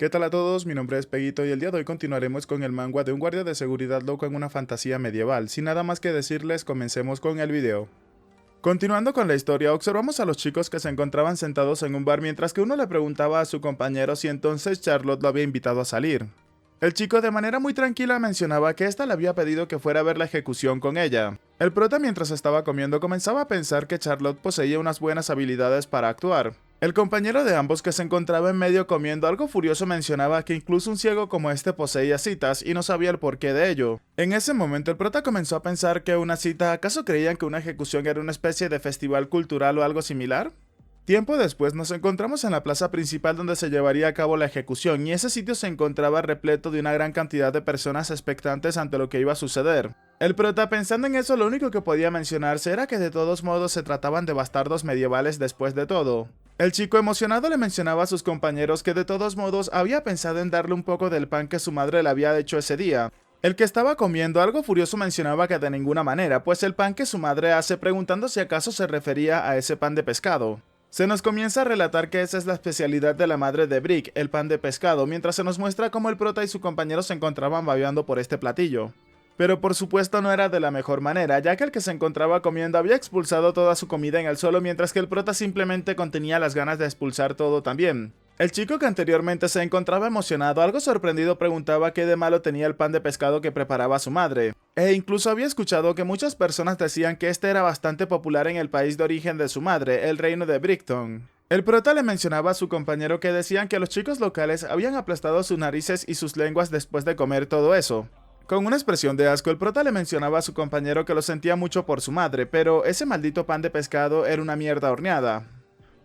¿Qué tal a todos? Mi nombre es Peguito y el día de hoy continuaremos con el manga de un guardia de seguridad loco en una fantasía medieval. Sin nada más que decirles, comencemos con el video. Continuando con la historia, observamos a los chicos que se encontraban sentados en un bar mientras que uno le preguntaba a su compañero si entonces Charlotte lo había invitado a salir. El chico de manera muy tranquila mencionaba que ésta le había pedido que fuera a ver la ejecución con ella. El prota mientras estaba comiendo comenzaba a pensar que Charlotte poseía unas buenas habilidades para actuar. El compañero de ambos que se encontraba en medio comiendo algo furioso mencionaba que incluso un ciego como este poseía citas y no sabía el porqué de ello. En ese momento el prota comenzó a pensar que una cita, ¿acaso creían que una ejecución era una especie de festival cultural o algo similar? Tiempo después nos encontramos en la plaza principal donde se llevaría a cabo la ejecución y ese sitio se encontraba repleto de una gran cantidad de personas expectantes ante lo que iba a suceder. El prota pensando en eso lo único que podía mencionarse era que de todos modos se trataban de bastardos medievales después de todo. El chico emocionado le mencionaba a sus compañeros que de todos modos había pensado en darle un poco del pan que su madre le había hecho ese día. El que estaba comiendo algo furioso mencionaba que de ninguna manera, pues el pan que su madre hace preguntando si acaso se refería a ese pan de pescado. Se nos comienza a relatar que esa es la especialidad de la madre de Brick, el pan de pescado, mientras se nos muestra cómo el prota y su compañero se encontraban babeando por este platillo. Pero por supuesto no era de la mejor manera, ya que el que se encontraba comiendo había expulsado toda su comida en el suelo mientras que el prota simplemente contenía las ganas de expulsar todo también. El chico que anteriormente se encontraba emocionado, algo sorprendido, preguntaba qué de malo tenía el pan de pescado que preparaba su madre. E incluso había escuchado que muchas personas decían que este era bastante popular en el país de origen de su madre, el reino de Brickton. El prota le mencionaba a su compañero que decían que los chicos locales habían aplastado sus narices y sus lenguas después de comer todo eso. Con una expresión de asco, el prota le mencionaba a su compañero que lo sentía mucho por su madre, pero ese maldito pan de pescado era una mierda horneada.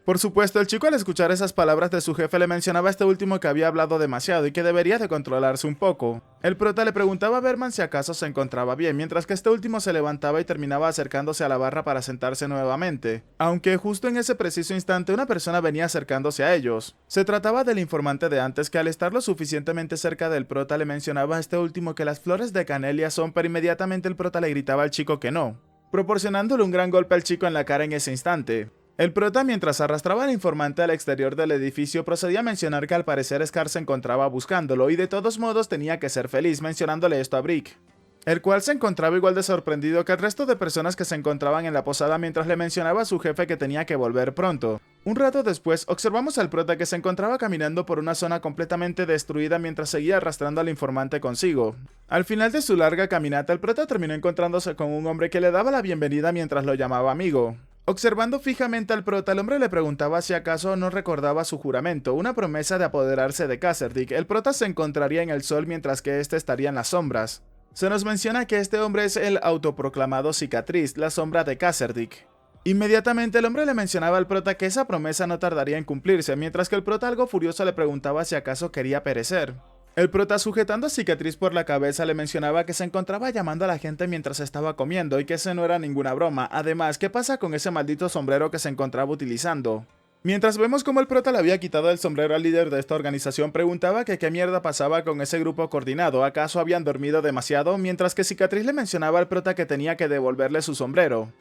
Por supuesto, el chico al escuchar esas palabras de su jefe le mencionaba a este último que había hablado demasiado y que debería de controlarse un poco. El prota le preguntaba a Berman si acaso se encontraba bien, mientras que este último se levantaba y terminaba acercándose a la barra para sentarse nuevamente. Aunque justo en ese preciso instante una persona venía acercándose a ellos. Se trataba del informante de antes que al estar lo suficientemente cerca del prota le mencionaba a este último que las flores de Canelia son, pero inmediatamente el prota le gritaba al chico que no, proporcionándole un gran golpe al chico en la cara en ese instante. El prota, mientras arrastraba al informante al exterior del edificio, procedía a mencionar que al parecer Scar se encontraba buscándolo y de todos modos tenía que ser feliz, mencionándole esto a Brick, el cual se encontraba igual de sorprendido que el resto de personas que se encontraban en la posada mientras le mencionaba a su jefe que tenía que volver pronto. Un rato después, observamos al prota que se encontraba caminando por una zona completamente destruida mientras seguía arrastrando al informante consigo. Al final de su larga caminata, el prota terminó encontrándose con un hombre que le daba la bienvenida mientras lo llamaba amigo. Observando fijamente al prota, el hombre le preguntaba si acaso no recordaba su juramento, una promesa de apoderarse de Casterdick. El prota se encontraría en el sol mientras que este estaría en las sombras. Se nos menciona que este hombre es el autoproclamado Cicatriz, la sombra de Casterdick. Inmediatamente el hombre le mencionaba al prota que esa promesa no tardaría en cumplirse, mientras que el prota algo furioso le preguntaba si acaso quería perecer. El prota, sujetando a Cicatriz por la cabeza, le mencionaba que se encontraba llamando a la gente mientras estaba comiendo y que ese no era ninguna broma. Además, ¿qué pasa con ese maldito sombrero que se encontraba utilizando? Mientras vemos cómo el prota le había quitado el sombrero al líder de esta organización, preguntaba que qué mierda pasaba con ese grupo coordinado, ¿acaso habían dormido demasiado? Mientras que Cicatriz le mencionaba al prota que tenía que devolverle su sombrero.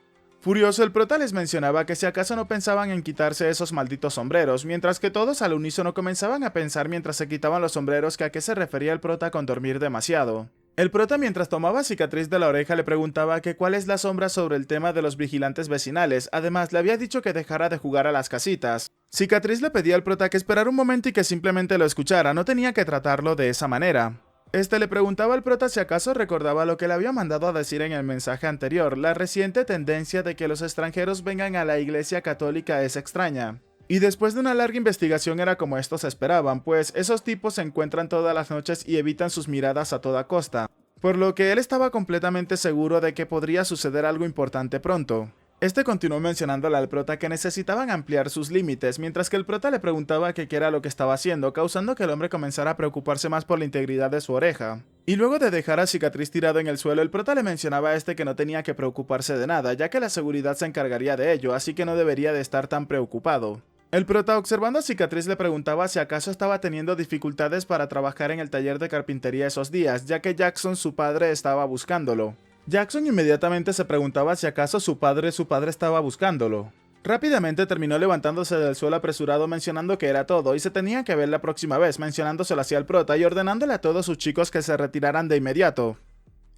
Furioso, el prota les mencionaba que si acaso no pensaban en quitarse esos malditos sombreros, mientras que todos al unísono comenzaban a pensar mientras se quitaban los sombreros que a qué se refería el prota con dormir demasiado. El prota, mientras tomaba a Cicatriz de la oreja, le preguntaba que cuál es la sombra sobre el tema de los vigilantes vecinales. Además, le había dicho que dejara de jugar a las casitas. Cicatriz le pedía al prota que esperara un momento y que simplemente lo escuchara, no tenía que tratarlo de esa manera. Este le preguntaba al prota si acaso recordaba lo que le había mandado a decir en el mensaje anterior. La reciente tendencia de que los extranjeros vengan a la iglesia católica es extraña. Y después de una larga investigación era como estos esperaban, pues esos tipos se encuentran todas las noches y evitan sus miradas a toda costa. Por lo que él estaba completamente seguro de que podría suceder algo importante pronto. Este continuó mencionándole al prota que necesitaban ampliar sus límites, mientras que el prota le preguntaba qué era lo que estaba haciendo, causando que el hombre comenzara a preocuparse más por la integridad de su oreja. Y luego de dejar a Cicatriz tirado en el suelo, el prota le mencionaba a este que no tenía que preocuparse de nada, ya que la seguridad se encargaría de ello, así que no debería de estar tan preocupado. El prota, observando a Cicatriz, le preguntaba si acaso estaba teniendo dificultades para trabajar en el taller de carpintería esos días, ya que Jackson, su padre, estaba buscándolo. Jackson inmediatamente se preguntaba si acaso su padre estaba buscándolo. Rápidamente terminó levantándose del suelo apresurado mencionando que era todo y se tenía que ver la próxima vez, mencionándoselo hacia el prota y ordenándole a todos sus chicos que se retiraran de inmediato.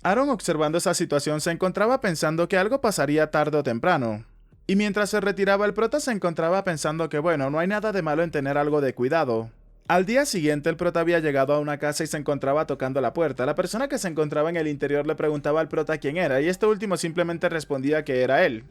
Aaron, observando esa situación, se encontraba pensando que algo pasaría tarde o temprano. Y mientras se retiraba, el prota se encontraba pensando que bueno, no hay nada de malo en tener algo de cuidado. Al día siguiente, el prota había llegado a una casa y se encontraba tocando la puerta. La persona que se encontraba en el interior le preguntaba al prota quién era, y este último simplemente respondía que era él.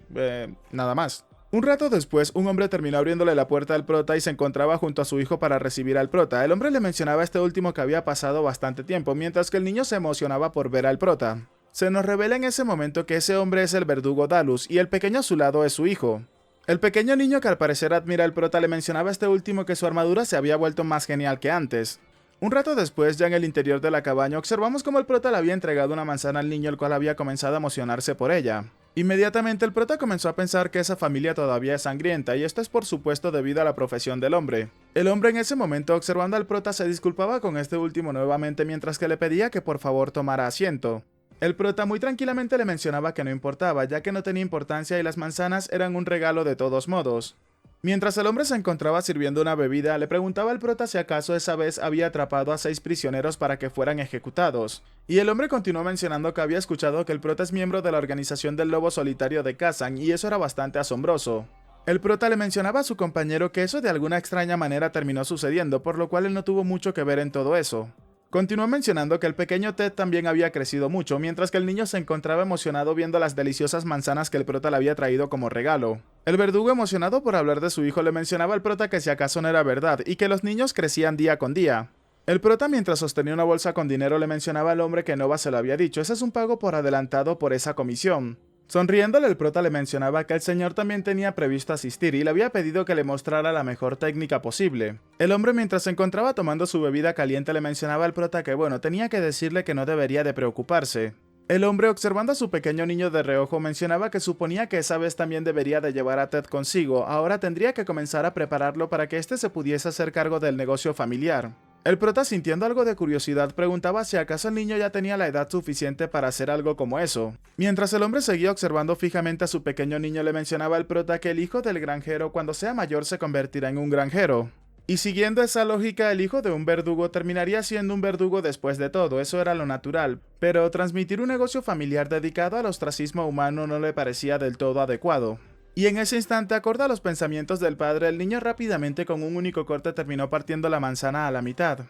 Nada más. Un rato después, un hombre terminó abriéndole la puerta al prota y se encontraba junto a su hijo para recibir al prota. El hombre le mencionaba a este último que había pasado bastante tiempo, mientras que el niño se emocionaba por ver al prota. Se nos revela en ese momento que ese hombre es el verdugo Dalus, y el pequeño a su lado es su hijo. El pequeño niño, que al parecer admira al prota, le mencionaba a este último que su armadura se había vuelto más genial que antes. Un rato después, ya en el interior de la cabaña, observamos cómo el prota le había entregado una manzana al niño, el cual había comenzado a emocionarse por ella. Inmediatamente el prota comenzó a pensar que esa familia todavía es sangrienta, y esto es por supuesto debido a la profesión del hombre. El hombre en ese momento, observando al prota, se disculpaba con este último nuevamente mientras que le pedía que por favor tomara asiento. El prota muy tranquilamente le mencionaba que no importaba, ya que no tenía importancia y las manzanas eran un regalo de todos modos. Mientras el hombre se encontraba sirviendo una bebida, le preguntaba al prota si acaso esa vez había atrapado a 6 prisioneros para que fueran ejecutados. Y el hombre continuó mencionando que había escuchado que el prota es miembro de la organización del lobo solitario de Kazan, y eso era bastante asombroso. El prota le mencionaba a su compañero que eso de alguna extraña manera terminó sucediendo, por lo cual él no tuvo mucho que ver en todo eso. Continuó mencionando que el pequeño Ted también había crecido mucho, mientras que el niño se encontraba emocionado viendo las deliciosas manzanas que el prota le había traído como regalo. El verdugo, emocionado por hablar de su hijo, le mencionaba al prota que si acaso no era verdad, y que los niños crecían día con día. El prota, mientras sostenía una bolsa con dinero, le mencionaba al hombre que Nova se lo había dicho, ese es un pago por adelantado por esa comisión. Sonriéndole, el prota le mencionaba que el señor también tenía previsto asistir y le había pedido que le mostrara la mejor técnica posible. El hombre, mientras se encontraba tomando su bebida caliente, le mencionaba al prota que bueno, tenía que decirle que no debería de preocuparse. El hombre, observando a su pequeño niño de reojo, mencionaba que suponía que esa vez también debería de llevar a Ted consigo, ahora tendría que comenzar a prepararlo para que éste se pudiese hacer cargo del negocio familiar. El prota, sintiendo algo de curiosidad, preguntaba si acaso el niño ya tenía la edad suficiente para hacer algo como eso. Mientras el hombre seguía observando fijamente a su pequeño niño, le mencionaba al prota que el hijo del granjero cuando sea mayor se convertirá en un granjero. Y siguiendo esa lógica, el hijo de un verdugo terminaría siendo un verdugo después de todo, eso era lo natural. Pero transmitir un negocio familiar dedicado al ostracismo humano no le parecía del todo adecuado. Y en ese instante, acorde a los pensamientos del padre, el niño rápidamente con un único corte terminó partiendo la manzana a la mitad.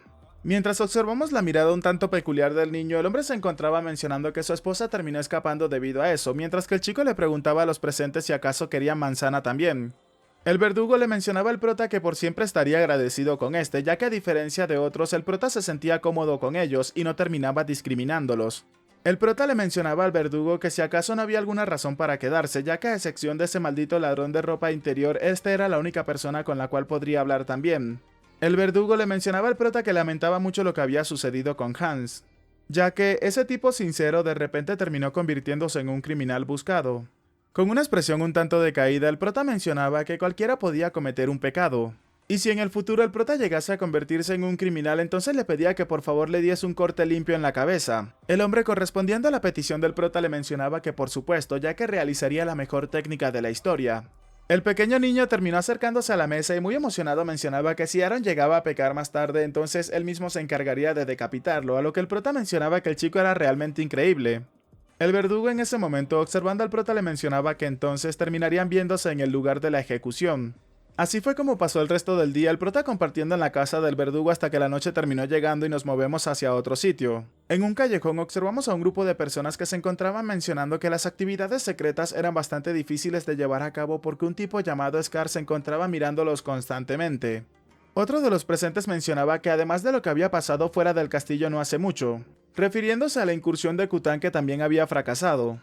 Mientras observamos la mirada un tanto peculiar del niño, el hombre se encontraba mencionando que su esposa terminó escapando debido a eso, mientras que el chico le preguntaba a los presentes si acaso querían manzana también. El verdugo le mencionaba al prota que por siempre estaría agradecido con este, ya que a diferencia de otros, el prota se sentía cómodo con ellos y no terminaba discriminándolos. El prota le mencionaba al verdugo que si acaso no había alguna razón para quedarse, ya que a excepción de ese maldito ladrón de ropa interior, este era la única persona con la cual podría hablar también. El verdugo le mencionaba al prota que lamentaba mucho lo que había sucedido con Hans, ya que ese tipo sincero de repente terminó convirtiéndose en un criminal buscado. Con una expresión un tanto decaída, el prota mencionaba que cualquiera podía cometer un pecado. Y si en el futuro el prota llegase a convertirse en un criminal, entonces le pedía que por favor le diese un corte limpio en la cabeza. El hombre, correspondiendo a la petición del prota, le mencionaba que por supuesto, ya que realizaría la mejor técnica de la historia. El pequeño niño terminó acercándose a la mesa y muy emocionado mencionaba que si Aaron llegaba a pecar más tarde, entonces él mismo se encargaría de decapitarlo, a lo que el prota mencionaba que el chico era realmente increíble. El verdugo en ese momento, observando al prota, le mencionaba que entonces terminarían viéndose en el lugar de la ejecución. Así fue como pasó el resto del día, el prota compartiendo en la casa del verdugo hasta que la noche terminó llegando y nos movemos hacia otro sitio. En un callejón observamos a un grupo de personas que se encontraban mencionando que las actividades secretas eran bastante difíciles de llevar a cabo porque un tipo llamado Scar se encontraba mirándolos constantemente. Otro de los presentes mencionaba que además de lo que había pasado fuera del castillo no hace mucho, refiriéndose a la incursión de Kutan que también había fracasado.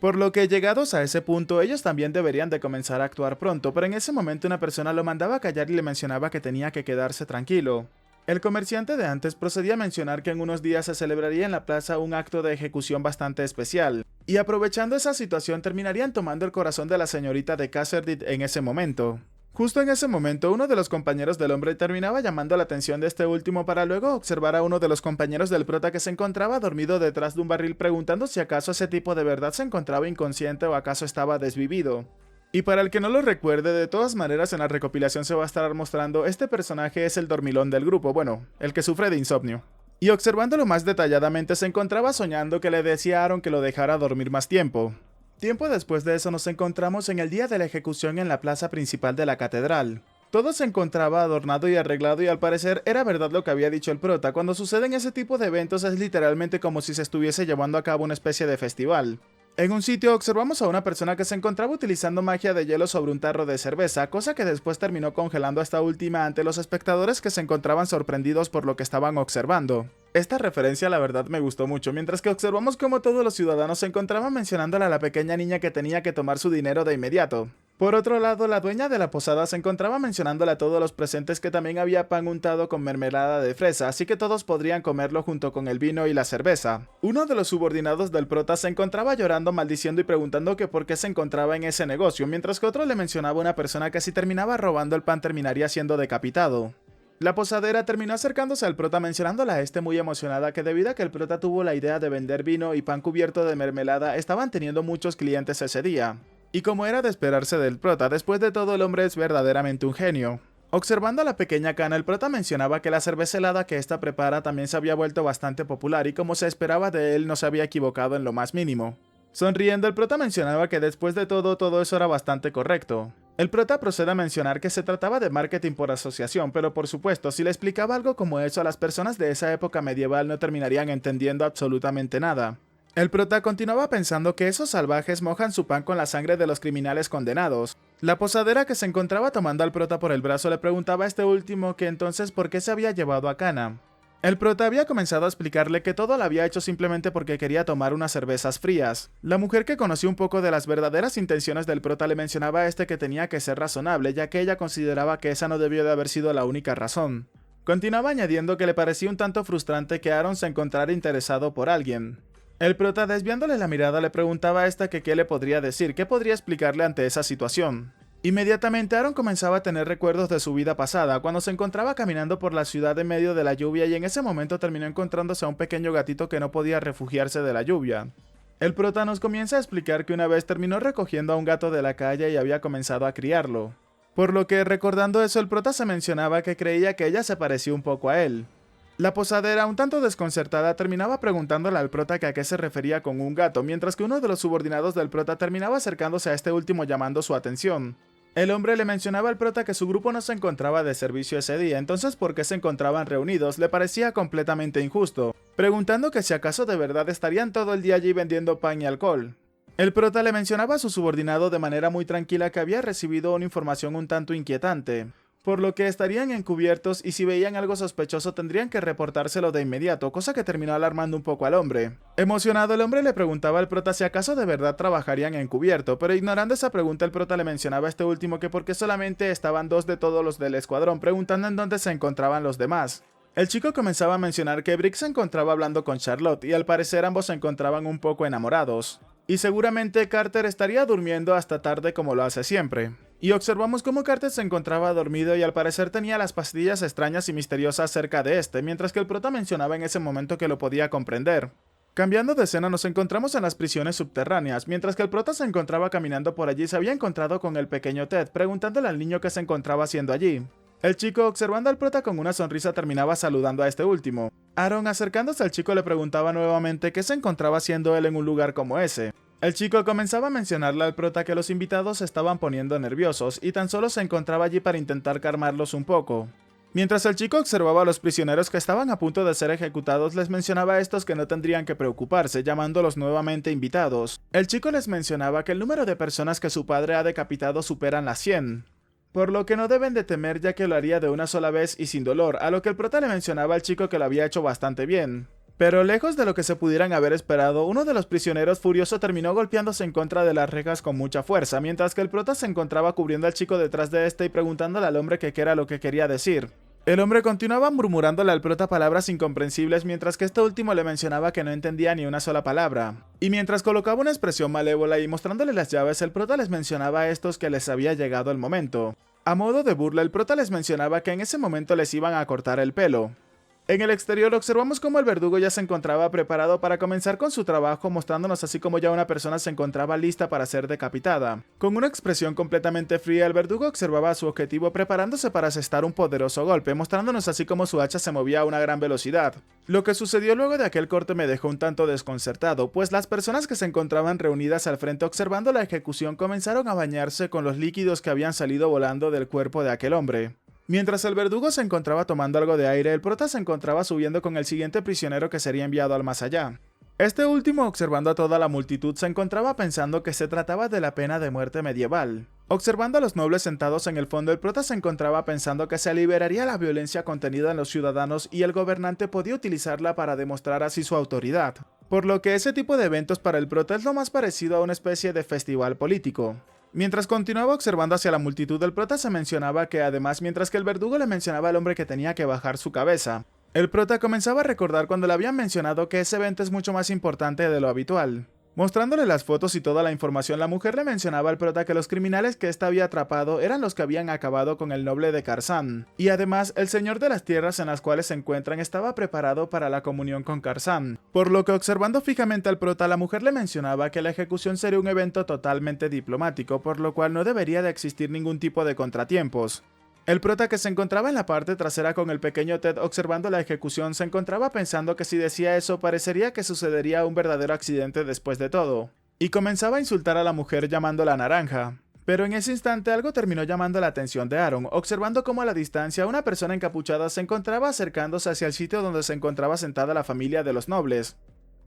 Por lo que llegados a ese punto, ellos también deberían de comenzar a actuar pronto, pero en ese momento una persona lo mandaba a callar y le mencionaba que tenía que quedarse tranquilo. El comerciante de antes procedía a mencionar que en unos días se celebraría en la plaza un acto de ejecución bastante especial, y aprovechando esa situación terminarían tomando el corazón de la señorita de Kaserdit en ese momento. Justo en ese momento, uno de los compañeros del hombre terminaba llamando la atención de este último para luego observar a uno de los compañeros del prota que se encontraba dormido detrás de un barril preguntando si acaso ese tipo de verdad se encontraba inconsciente o acaso estaba desvivido. Y para el que no lo recuerde, de todas maneras en la recopilación se va a estar mostrando, este personaje es el dormilón del grupo, bueno, el que sufre de insomnio. Y observándolo más detalladamente se encontraba soñando que le decía a Aaron que lo dejara dormir más tiempo. Tiempo después de eso nos encontramos en el día de la ejecución en la plaza principal de la catedral. Todo se encontraba adornado y arreglado y al parecer era verdad lo que había dicho el prota. Cuando suceden ese tipo de eventos es literalmente como si se estuviese llevando a cabo una especie de festival. En un sitio observamos a una persona que se encontraba utilizando magia de hielo sobre un tarro de cerveza, cosa que después terminó congelando a esta última ante los espectadores que se encontraban sorprendidos por lo que estaban observando. Esta referencia la verdad me gustó mucho, mientras que observamos cómo todos los ciudadanos se encontraban mencionándole a la pequeña niña que tenía que tomar su dinero de inmediato. Por otro lado, la dueña de la posada se encontraba mencionándole a todos los presentes que también había pan untado con mermelada de fresa, así que todos podrían comerlo junto con el vino y la cerveza. Uno de los subordinados del prota se encontraba llorando, maldiciendo y preguntando que por qué se encontraba en ese negocio, mientras que otro le mencionaba a una persona que si terminaba robando el pan terminaría siendo decapitado. La posadera terminó acercándose al prota mencionándole a este muy emocionada que debido a que el prota tuvo la idea de vender vino y pan cubierto de mermelada, estaban teniendo muchos clientes ese día. Y como era de esperarse del prota, después de todo el hombre es verdaderamente un genio. Observando a la pequeña Cana, el prota mencionaba que la cerveza helada que ésta prepara también se había vuelto bastante popular y como se esperaba de él no se había equivocado en lo más mínimo. Sonriendo, el prota mencionaba que después de todo eso era bastante correcto. El prota procede a mencionar que se trataba de marketing por asociación, pero por supuesto, si le explicaba algo como eso a las personas de esa época medieval no terminarían entendiendo absolutamente nada. El prota continuaba pensando que esos salvajes mojan su pan con la sangre de los criminales condenados. La posadera que se encontraba tomando al prota por el brazo le preguntaba a este último que entonces por qué se había llevado a Cana. El prota había comenzado a explicarle que todo lo había hecho simplemente porque quería tomar unas cervezas frías. La mujer que conoció un poco de las verdaderas intenciones del prota le mencionaba a este que tenía que ser razonable, ya que ella consideraba que esa no debió de haber sido la única razón. Continuaba añadiendo que le parecía un tanto frustrante que Aaron se encontrara interesado por alguien. El prota, desviándole la mirada, le preguntaba a esta que qué le podría decir, qué podría explicarle ante esa situación. Inmediatamente Aaron comenzaba a tener recuerdos de su vida pasada, cuando se encontraba caminando por la ciudad en medio de la lluvia y en ese momento terminó encontrándose a un pequeño gatito que no podía refugiarse de la lluvia. El prota nos comienza a explicar que una vez terminó recogiendo a un gato de la calle y había comenzado a criarlo. Por lo que recordando eso el prota se mencionaba que creía que ella se parecía un poco a él. La posadera, un tanto desconcertada, terminaba preguntándole al prota que a qué se refería con un gato, mientras que uno de los subordinados del prota terminaba acercándose a este último llamando su atención. El hombre le mencionaba al prota que su grupo no se encontraba de servicio ese día, entonces ¿por qué se encontraban reunidos? Le parecía completamente injusto, preguntando que si acaso de verdad estarían todo el día allí vendiendo pan y alcohol. El prota le mencionaba a su subordinado de manera muy tranquila que había recibido una información un tanto inquietante, por lo que estarían encubiertos y si veían algo sospechoso tendrían que reportárselo de inmediato, cosa que terminó alarmando un poco al hombre. Emocionado, el hombre le preguntaba al prota si acaso de verdad trabajarían encubierto, pero ignorando esa pregunta el prota le mencionaba a este último que porque solamente estaban dos de todos los del escuadrón, preguntando en dónde se encontraban los demás. El chico comenzaba a mencionar que Brick se encontraba hablando con Charlotte y al parecer ambos se encontraban un poco enamorados. Y seguramente Carter estaría durmiendo hasta tarde como lo hace siempre. Y observamos cómo Carter se encontraba dormido y al parecer tenía las pastillas extrañas y misteriosas cerca de este, mientras que el prota mencionaba en ese momento que lo podía comprender. Cambiando de escena nos encontramos en las prisiones subterráneas, mientras que el prota se encontraba caminando por allí se había encontrado con el pequeño Ted, preguntándole al niño qué se encontraba haciendo allí. El chico, observando al prota con una sonrisa, terminaba saludando a este último. Aaron, acercándose al chico, le preguntaba nuevamente qué se encontraba haciendo él en un lugar como ese. El chico comenzaba a mencionarle al prota que los invitados se estaban poniendo nerviosos y tan solo se encontraba allí para intentar calmarlos un poco. Mientras el chico observaba a los prisioneros que estaban a punto de ser ejecutados, les mencionaba a estos que no tendrían que preocuparse, llamándolos nuevamente invitados. El chico les mencionaba que el número de personas que su padre ha decapitado superan las 100. Por lo que no deben de temer ya que lo haría de una sola vez y sin dolor, a lo que el prota le mencionaba al chico que lo había hecho bastante bien. Pero lejos de lo que se pudieran haber esperado, uno de los prisioneros furioso terminó golpeándose en contra de las rejas con mucha fuerza, mientras que el prota se encontraba cubriendo al chico detrás de este y preguntándole al hombre qué era lo que quería decir. El hombre continuaba murmurándole al prota palabras incomprensibles mientras que este último le mencionaba que no entendía ni una sola palabra. Y mientras colocaba una expresión malévola y mostrándole las llaves, el prota les mencionaba a estos que les había llegado el momento. A modo de burla, el prota les mencionaba que en ese momento les iban a cortar el pelo. En el exterior observamos cómo el verdugo ya se encontraba preparado para comenzar con su trabajo, mostrándonos así como ya una persona se encontraba lista para ser decapitada. Con una expresión completamente fría, el verdugo observaba a su objetivo preparándose para asestar un poderoso golpe, mostrándonos así como su hacha se movía a una gran velocidad. Lo que sucedió luego de aquel corte me dejó un tanto desconcertado, pues las personas que se encontraban reunidas al frente observando la ejecución comenzaron a bañarse con los líquidos que habían salido volando del cuerpo de aquel hombre. Mientras el verdugo se encontraba tomando algo de aire, el prota se encontraba subiendo con el siguiente prisionero que sería enviado al más allá. Este último, observando a toda la multitud, se encontraba pensando que se trataba de la pena de muerte medieval. Observando a los nobles sentados en el fondo, el prota se encontraba pensando que se liberaría la violencia contenida en los ciudadanos y el gobernante podía utilizarla para demostrar así su autoridad. Por lo que ese tipo de eventos para el prota es lo más parecido a una especie de festival político. Mientras continuaba observando hacia la multitud, el prota se mencionaba que además, mientras que el verdugo le mencionaba al hombre que tenía que bajar su cabeza, el prota comenzaba a recordar cuando le habían mencionado que ese evento es mucho más importante de lo habitual. Mostrándole las fotos y toda la información, la mujer le mencionaba al prota que los criminales que ésta había atrapado eran los que habían acabado con el noble de Karzan, y además el señor de las tierras en las cuales se encuentran estaba preparado para la comunión con Karzan, por lo que observando fijamente al prota, la mujer le mencionaba que la ejecución sería un evento totalmente diplomático, por lo cual no debería de existir ningún tipo de contratiempos. El prota, que se encontraba en la parte trasera con el pequeño Ted observando la ejecución, se encontraba pensando que si decía eso parecería que sucedería un verdadero accidente después de todo, y comenzaba a insultar a la mujer llamándola naranja. Pero en ese instante algo terminó llamando la atención de Aaron, observando cómo a la distancia una persona encapuchada se encontraba acercándose hacia el sitio donde se encontraba sentada la familia de los nobles.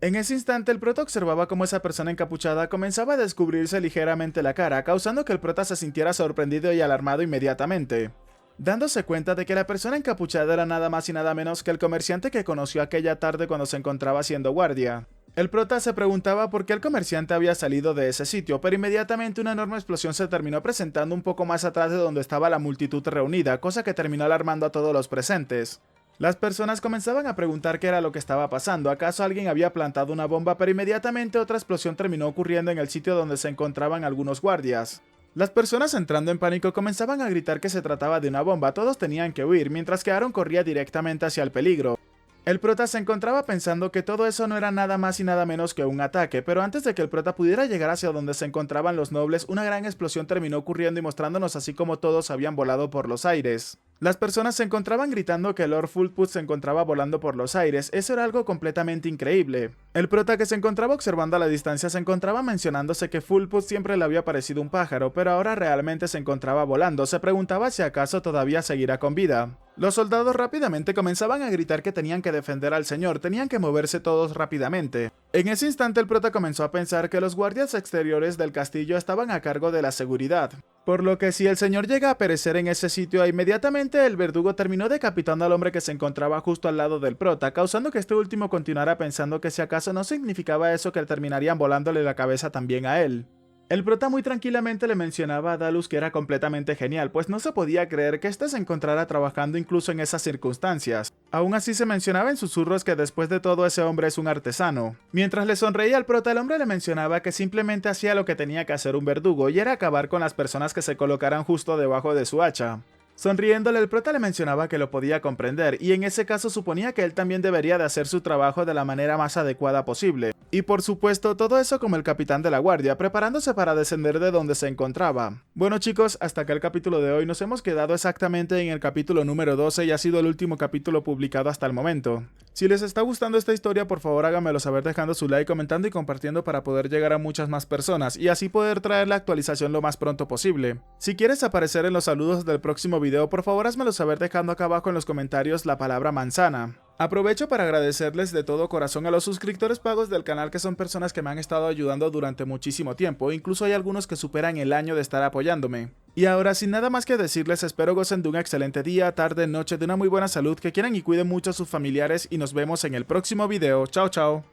En ese instante el prota observaba cómo esa persona encapuchada comenzaba a descubrirse ligeramente la cara, causando que el prota se sintiera sorprendido y alarmado inmediatamente, dándose cuenta de que la persona encapuchada era nada más y nada menos que el comerciante que conoció aquella tarde cuando se encontraba haciendo guardia. El prota se preguntaba por qué el comerciante había salido de ese sitio, pero inmediatamente una enorme explosión se terminó presentando un poco más atrás de donde estaba la multitud reunida, cosa que terminó alarmando a todos los presentes. Las personas comenzaban a preguntar qué era lo que estaba pasando, acaso alguien había plantado una bomba, pero inmediatamente otra explosión terminó ocurriendo en el sitio donde se encontraban algunos guardias. Las personas, entrando en pánico, comenzaban a gritar que se trataba de una bomba, todos tenían que huir, mientras que Aaron corría directamente hacia el peligro. El prota se encontraba pensando que todo eso no era nada más y nada menos que un ataque, pero antes de que el prota pudiera llegar hacia donde se encontraban los nobles, una gran explosión terminó ocurriendo y mostrándonos así como todos habían volado por los aires. Las personas se encontraban gritando que Lord Fulput se encontraba volando por los aires, eso era algo completamente increíble. El prota, que se encontraba observando a la distancia, se encontraba mencionándose que Fulput siempre le había parecido un pájaro, pero ahora realmente se encontraba volando, se preguntaba si acaso todavía seguirá con vida. Los soldados rápidamente comenzaban a gritar que tenían que defender al señor, tenían que moverse todos rápidamente. En ese instante el prota comenzó a pensar que los guardias exteriores del castillo estaban a cargo de la seguridad, por lo que si el señor llega a perecer en ese sitio, inmediatamente el verdugo terminó decapitando al hombre que se encontraba justo al lado del prota, causando que este último continuara pensando que si acaso no significaba eso que terminarían volándole la cabeza también a él. El prota muy tranquilamente le mencionaba a Dalus que era completamente genial, pues no se podía creer que éste se encontrara trabajando incluso en esas circunstancias. Aún así se mencionaba en susurros que después de todo ese hombre es un artesano. Mientras le sonreía al prota, el hombre le mencionaba que simplemente hacía lo que tenía que hacer un verdugo, y era acabar con las personas que se colocaran justo debajo de su hacha. Sonriéndole, el prota le mencionaba que lo podía comprender, y en ese caso suponía que él también debería de hacer su trabajo de la manera más adecuada posible. Y por supuesto, todo eso como el capitán de la guardia, preparándose para descender de donde se encontraba. Bueno chicos, hasta acá el capítulo de hoy. Nos hemos quedado exactamente en el capítulo número 12 y ha sido el último capítulo publicado hasta el momento. Si les está gustando esta historia, por favor háganmelo saber dejando su like, comentando y compartiendo para poder llegar a muchas más personas y así poder traer la actualización lo más pronto posible. Si quieres aparecer en los saludos del próximo video, por favor házmelo saber dejando acá abajo en los comentarios la palabra manzana. Aprovecho para agradecerles de todo corazón a los suscriptores pagos del canal, que son personas que me han estado ayudando durante muchísimo tiempo, incluso hay algunos que superan el año de estar apoyándome. Y ahora, sin nada más que decirles, espero gocen de un excelente día, tarde, noche, de una muy buena salud, que quieran y cuiden mucho a sus familiares y nos vemos en el próximo video. Chao, chao.